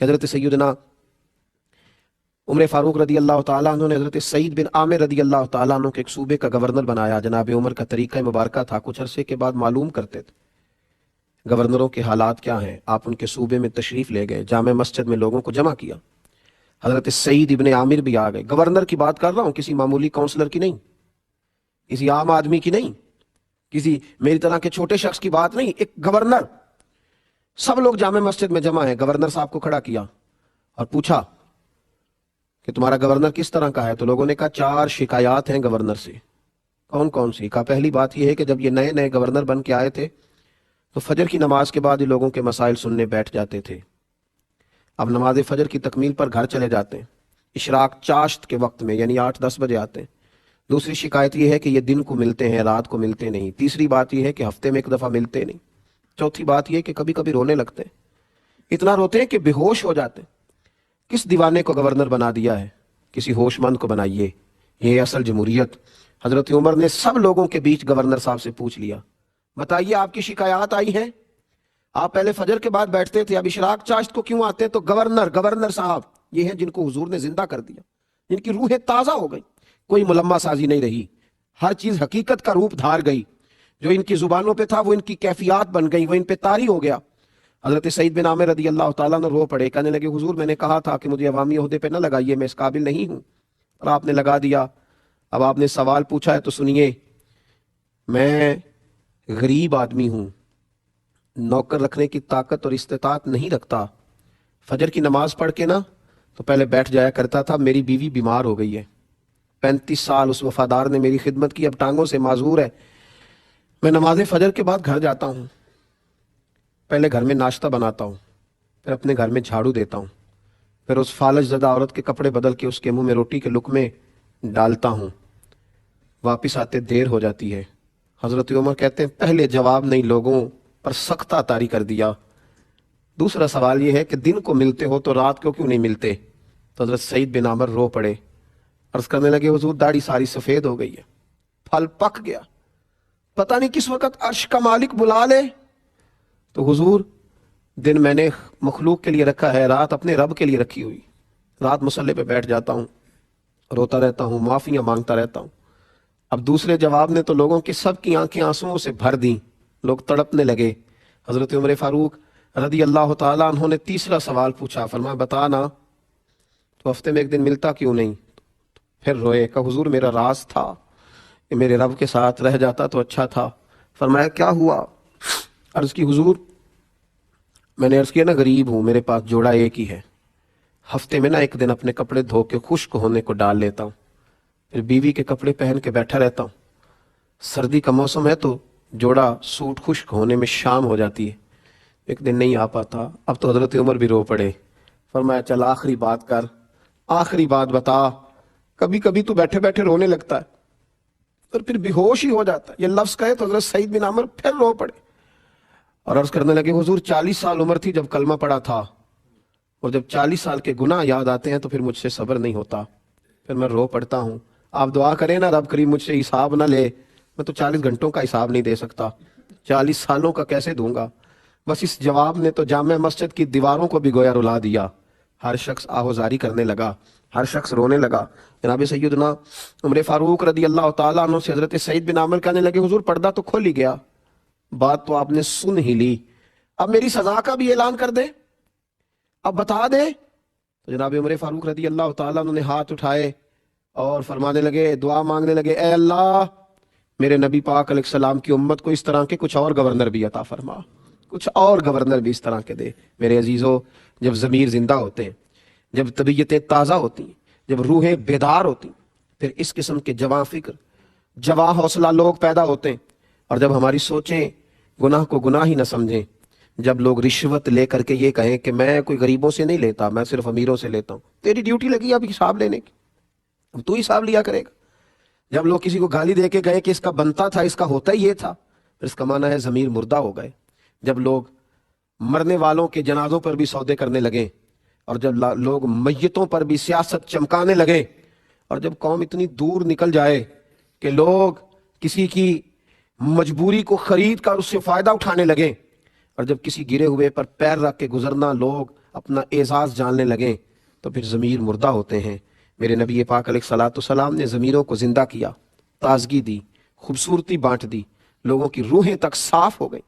حضرت سیدنا عمر فاروق رضی اللہ تعالیٰ عنہ نے حضرت سعید بن عامر رضی اللہ تعالیٰ عنہ کے ایک صوبے کا گورنر بنایا. جناب عمر کا طریقہ مبارکہ تھا, کچھ عرصے کے بعد معلوم کرتے تھے گورنروں کے حالات کیا ہیں. آپ ان کے صوبے میں تشریف لے گئے, جامع مسجد میں لوگوں کو جمع کیا. حضرت سعید ابن عامر بھی آ گئے. گورنر کی بات کر رہا ہوں, کسی معمولی کونسلر کی نہیں, کسی عام آدمی کی نہیں, کسی میری طرح کے چھوٹے شخص کی بات نہیں, ایک گورنر. سب لوگ جامع مسجد میں جمع ہیں. گورنر صاحب کو کھڑا کیا اور پوچھا کہ تمہارا گورنر کس طرح کا ہے؟ تو لوگوں نے کہا 4 شکایات ہیں گورنر سے. کون کون سی؟ کہا پہلی بات یہ ہے کہ جب یہ نئے نئے گورنر بن کے آئے تھے تو فجر کی نماز کے بعد یہ لوگوں کے مسائل سننے بیٹھ جاتے تھے. اب نماز فجر کی تکمیل پر گھر چلے جاتے ہیں, اشراق چاشت کے وقت میں یعنی 8-10 بجے آتے ہیں. دوسری شکایت یہ ہے کہ یہ دن کو ملتے ہیں, رات کو ملتے نہیں. تیسری بات یہ ہے کہ ہفتے میں 1 دفعہ ملتے نہیں. چوتھی بات یہ کہ کبھی کبھی رونے لگتے ہیں, اتنا روتے ہیں کہ بے ہوش ہو جاتے ہیں. کس دیوانے کو گورنر بنا دیا ہے؟ کسی ہوش مند کو بنائیے. یہ اصل جمہوریت. حضرت عمر نے سب لوگوں کے بیچ گورنر صاحب سے پوچھ لیا, بتائیے آپ کی شکایات آئی ہیں. آپ پہلے فجر کے بعد بیٹھتے تھے, اب اشراق چاشت کو کیوں آتے ہیں؟ تو گورنر صاحب یہ ہیں جن کو حضور نے زندہ کر دیا, جن کی روحیں تازہ ہو گئی. کوئی ملمہ سازی نہیں رہی, ہر چیز حقیقت کا روپ دھار گئی. جو ان کی زبانوں پہ تھا وہ ان کی کیفیات بن گئی, وہ ان پہ طاری ہو گیا. حضرت سعید بن عامر رضی اللہ تعالیٰ نے رو پڑے, کہنے لگے حضور میں نے کہا تھا کہ مجھے عوامی عہدے پہ نہ لگائیے, میں اس قابل نہیں ہوں, اور آپ نے لگا دیا. اب آپ نے سوال پوچھا ہے تو سنیے. میں غریب آدمی ہوں, نوکر رکھنے کی طاقت اور استطاعت نہیں رکھتا. فجر کی نماز پڑھ کے نا تو پہلے بیٹھ جایا کرتا تھا. میری بیوی بیمار ہو گئی ہے, 35 سال اس وفادار نے میری خدمت کی, اب ٹانگوں سے معذور ہے. میں نماز فجر کے بعد گھر جاتا ہوں, پہلے گھر میں ناشتہ بناتا ہوں, پھر اپنے گھر میں جھاڑو دیتا ہوں, پھر اس فالج زدہ عورت کے کپڑے بدل کے اس کے منہ میں روٹی کے لقمے ڈالتا ہوں. واپس آتے دیر ہو جاتی ہے. حضرت عمر کہتے ہیں پہلے جواب نہیں لوگوں پر سختہ طاری کر دیا. دوسرا سوال یہ ہے کہ دن کو ملتے ہو تو رات کو کیوں نہیں ملتے؟ تو حضرت سعید بن عامر رو پڑے, عرض کرنے لگے حضور داڑھی ساری سفید ہو گئی ہے, پھل پک گیا, پتہ نہیں کس وقت عرش کا مالک بلا لے. تو حضور دن میں نے مخلوق کے لیے رکھا ہے, رات اپنے رب کے لیے رکھی ہوئی. رات مصلے پہ بیٹھ جاتا ہوں, روتا رہتا ہوں, معافیاں مانگتا رہتا ہوں. اب دوسرے جواب نے تو لوگوں کی سب کی آنکھیں آنسوؤں سے بھر دیں, لوگ تڑپنے لگے. حضرت عمر فاروق رضی اللہ تعالیٰ عنہ نے تیسرا سوال پوچھا, فرمایا بتا نا تو ہفتے میں 1 دن ملتا کیوں نہیں؟ پھر روئے, کہ حضور میرا راز تھا, میرے رب کے ساتھ رہ جاتا تو اچھا تھا. فرمایا کیا ہوا؟ عرض کی حضور میں نے عرض کیا نا غریب ہوں, میرے پاس جوڑا ایک ہی ہے, ہفتے میں نا 1 دن اپنے کپڑے دھو کے خشک ہونے کو ڈال لیتا ہوں, پھر بیوی کے کپڑے پہن کے بیٹھا رہتا ہوں. سردی کا موسم ہے تو جوڑا سوٹ خشک ہونے میں شام ہو جاتی ہے, 1 دن نہیں آ پاتا. اب تو حضرت عمر بھی رو پڑے. فرمایا چل آخری بات کر, آخری بات بتا. کبھی کبھی تو بیٹھے بیٹھے رونے لگتا ہے اور پھر بے ہوش ہی ہو جاتا ہے. یہ لفظ کہے تو حضرت سعید بن عامر پھر رو پڑے اور عرض کرنے لگے حضور 40 سال عمر تھی جب کلمہ پڑا تھا, اور جب 40 سال کے گناہ یاد آتے ہیں تو پھر مجھ سے صبر نہیں ہوتا, پھر میں رو پڑتا ہوں. آپ دعا کریں نا رب کریم مجھ سے حساب نہ لے, میں تو 40 گھنٹوں کا حساب نہیں دے سکتا, 40 سالوں کا کیسے دوں گا. بس اس جواب نے تو جامع مسجد کی دیواروں کو بھی گویا رلا دیا. ہر شخص آہوزاری کرنے لگا, ہر شخص رونے لگا. جناب سیدنا عمر فاروق رضی اللہ تعالیٰ عنہ سے حضرت سعید بن عامر کہنے لگے حضور پردہ تو کھل ہی گیا, بات تو آپ نے سن ہی لی, اب میری سزا کا بھی اعلان کر دے, اب بتا دے. تو جناب عمر فاروق رضی اللہ تعالیٰ عنہ نے ہاتھ اٹھائے اور فرمانے لگے, دعا مانگنے لگے, اے اللہ میرے نبی پاک علیہ السلام کی امت کو اس طرح کے کچھ اور گورنر بھی عطا فرما, کچھ اور گورنر بھی اس طرح کے دے. میرے عزیزو, جب ضمیر زندہ ہوتے ہیں, جب طبیعتیں تازہ ہوتی ہیں, جب روحیں بیدار ہوتی ہیں, پھر اس قسم کے جواں فکر, جواں حوصلہ لوگ پیدا ہوتے ہیں. اور جب ہماری سوچیں گناہ کو گناہ ہی نہ سمجھیں, جب لوگ رشوت لے کر کے یہ کہیں کہ میں کوئی غریبوں سے نہیں لیتا, میں صرف امیروں سے لیتا ہوں, تیری ڈیوٹی لگی اب حساب لینے کی, اب تو حساب لیا کرے گا. جب لوگ کسی کو گالی دے کے گئے کہ اس کا بنتا تھا, اس کا ہوتا ہی یہ تھا, پھر اس کا معنی ہے ضمیر مردہ ہو گئے. جب لوگ مرنے والوں کے جنازوں پر بھی سودے کرنے لگے, اور جب لوگ میتوں پر بھی سیاست چمکانے لگے, اور جب قوم اتنی دور نکل جائے کہ لوگ کسی کی مجبوری کو خرید کر اس سے فائدہ اٹھانے لگے, اور جب کسی گرے ہوئے پر پیر رکھ کے گزرنا لوگ اپنا اعزاز جاننے لگیں تو پھر ضمیر مردہ ہوتے ہیں۔ میرے نبی پاک علیہ الصلوۃ والسلام نے ضمیروں کو زندہ کیا، تازگی دی، خوبصورتی بانٹ دی، لوگوں کی روحیں تک صاف ہو گئی۔